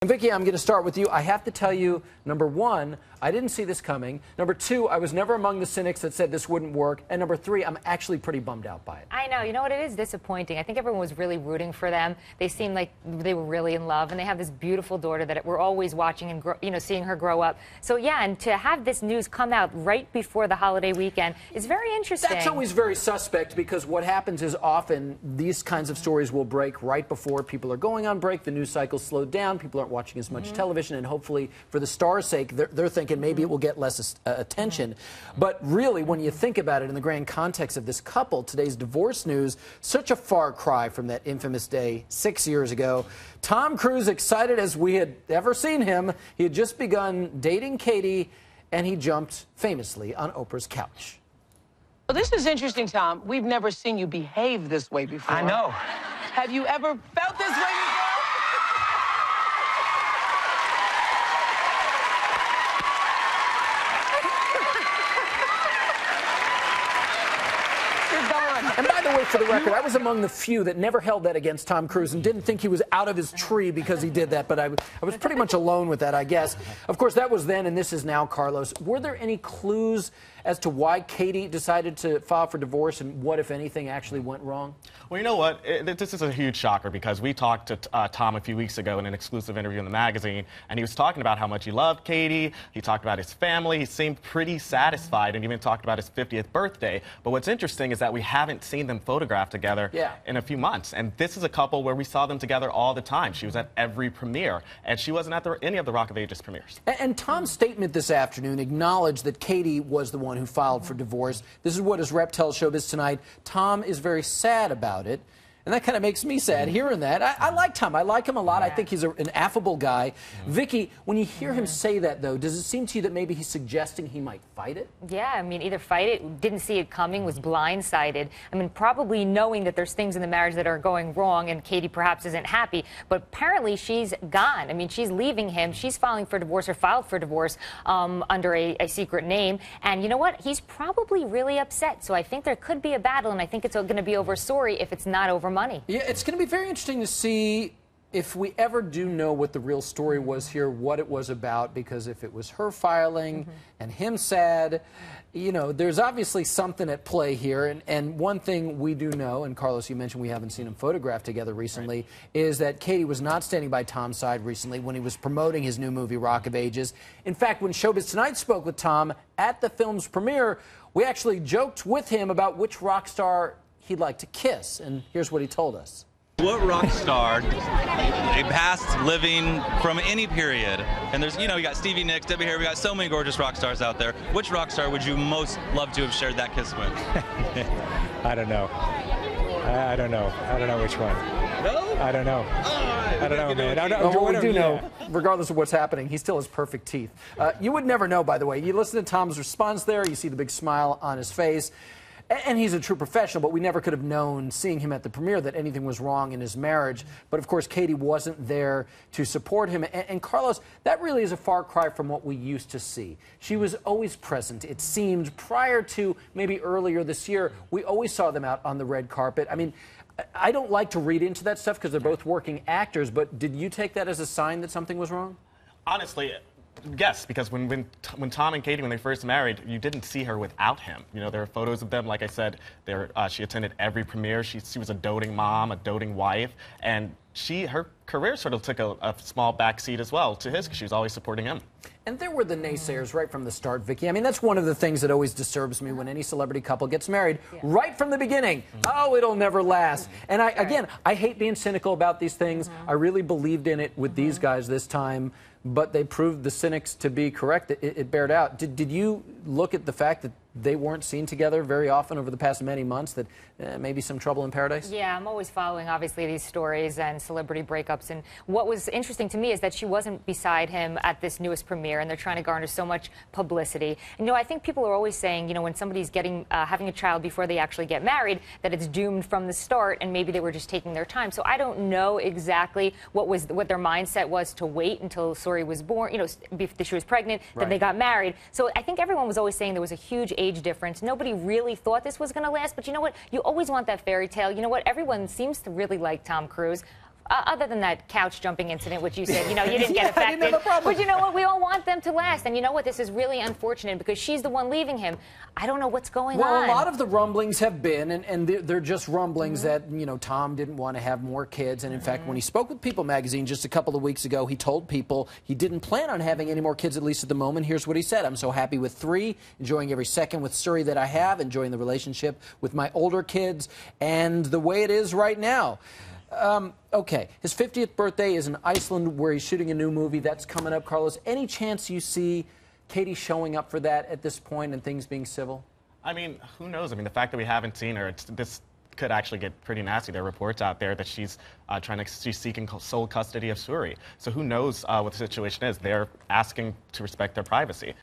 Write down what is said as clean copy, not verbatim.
And Vicky, I'm going to start with you. I have to tell you, number one, I didn't see this coming. Number two, I was never among the cynics that said this wouldn't work. And number three, I'm actually pretty bummed out by it. I know. You know what? It is disappointing. I think everyone was really rooting for them. They seemed like they were really in love, and they have this beautiful daughter that we're always watching and seeing her grow up. So yeah, and to have this news come out right before the holiday weekend is very interesting. That's always very suspect, because what happens is often these kinds of stories will break right before people are going on break. The news cycle's slowed down. People aren't watching as much television, and hopefully for the star's sake, they're thinking maybe it will get less attention. But really, when you think about it in the grand context of this couple, today's divorce news, such a far cry from that infamous day 6 years ago. Tom Cruise, excited as we had ever seen him. He had just begun dating Katie, and he jumped famously on Oprah's couch. Well, this is interesting, Tom. We've never seen you behave this way before. I know. Have you ever felt this way before? And by the way, for the record, I was among the few that never held that against Tom Cruise and didn't think he was out of his tree because he did that. But I was pretty much alone with that, I guess. Of course, that was then, and this is now, Carlos. Were there any clues as to why Katie decided to file for divorce, and what, if anything, actually went wrong? Well, you know what? This is a huge shocker, because we talked to Tom a few weeks ago in an exclusive interview in the magazine, and he was talking about how much he loved Katie. He talked about his family. He seemed pretty satisfied, and even talked about his 50th birthday. But what's interesting is that we haven't seen them photographed together in a few months. And this is a couple where we saw them together all the time. She was at every premiere, and she wasn't at any of the Rock of Ages premieres. And Tom's statement this afternoon acknowledged that Katie was the one who filed for divorce. This is what his rep tells Showbiz Tonight. Tom is very sad about it. And that kind of makes me sad hearing that. I like Tom. I like him a lot. I think he's an affable guy. Vicky, when you hear him say that, though, does it seem to you that maybe he's suggesting he might fight it? Yeah, I mean, either fight it, didn't see it coming, was blindsided. I mean, probably knowing that there's things in the marriage that are going wrong, and Katie perhaps isn't happy. But apparently she's gone. I mean, she's leaving him. She's filing for divorce, or filed for divorce, under a secret name. And you know what? He's probably really upset. So I think there could be a battle, and I think it's going to be over sorry if it's not over money. Yeah, it's going to be very interesting to see if we ever do know what the real story was here, what it was about, because if it was her filing and him sad, you know, there's obviously something at play here. And one thing we do know, and Carlos, you mentioned we haven't seen them photographed together recently, is that Katie was not standing by Tom's side recently when he was promoting his new movie, Rock of Ages. In fact, when Showbiz Tonight spoke with Tom at the film's premiere, we actually joked with him about which rock star he'd like to kiss, and here's what he told us. What rock star, a past living from any period, and there's, you know, we got Stevie Nicks, Debbie Harry, we got so many gorgeous rock stars out there. Which rock star would you most love to have shared that kiss with? I don't know. I don't know. I don't know which one. No? I don't know. I don't know, man. Well, what we do know, regardless of what's happening, he still has perfect teeth. You would never know, by the way. You listen to Tom's response there, you see the big smile on his face. And he's a true professional, but we never could have known, seeing him at the premiere, that anything was wrong in his marriage. But, of course, Katie wasn't there to support him. And Carlos, that really is a far cry from what we used to see. She was always present. It seemed prior to maybe earlier this year, we always saw them out on the red carpet. I mean, I don't like to read into that stuff because they're both working actors, but did you take that as a sign that something was wrong? Honestly, yes, because when Tom and Katie, when they first married, you didn't see her without him. You know, there are photos of them. Like I said, she attended every premiere. She was a doting mom, a doting wife, and her career sort of took a small backseat as well to his, because she was always supporting him. And there were the naysayers right from the start, Vicky. I mean, that's one of the things that always disturbs me when any celebrity couple gets married. Right from the beginning. Oh, it'll never last. And again, I hate being cynical about these things. I really believed in it with these guys this time, but they proved the cynics to be correct. It bared out. Did you look at the fact that they weren't seen together very often over the past many months, that maybe some trouble in paradise? Yeah, I'm always following, obviously, these stories and celebrity breakups. And what was interesting to me is that she wasn't beside him at this newest premiere, and they're trying to garner so much publicity. And, you know, I think people are always saying, you know, when somebody's having a child before they actually get married, that it's doomed from the start, and maybe they were just taking their time. So I don't know exactly what their mindset was to wait until Sori was born, you know, before she was pregnant, then they got married. So I think everyone was always saying there was a huge age difference. Nobody really thought this was going to last, but you know what? You always want that fairy tale. You know what? Everyone seems to really like Tom Cruise. other than that couch jumping incident, which you said, you didn't get affected. I didn't have a problem. But you know what? We all want them to last. And you know what? This is really unfortunate because she's the one leaving him. I don't know what's going on. Well, a lot of the rumblings have been, and they're just rumblings that, Tom didn't want to have more kids. And in fact, when he spoke with People magazine just a couple of weeks ago, he told People he didn't plan on having any more kids, at least at the moment. Here's what he said. I'm so happy with 3, enjoying every second with Suri that I have, enjoying the relationship with my older kids, and the way it is right now. Okay, his 50th birthday is in Iceland where he's shooting a new movie. That's coming up, Carlos. Any chance you see Katie showing up for that at this point and things being civil? I mean, who knows? I mean, the fact that we haven't seen her, this could actually get pretty nasty. There are reports out there that she's seeking sole custody of Suri. So who knows what the situation is? They're asking to respect their privacy.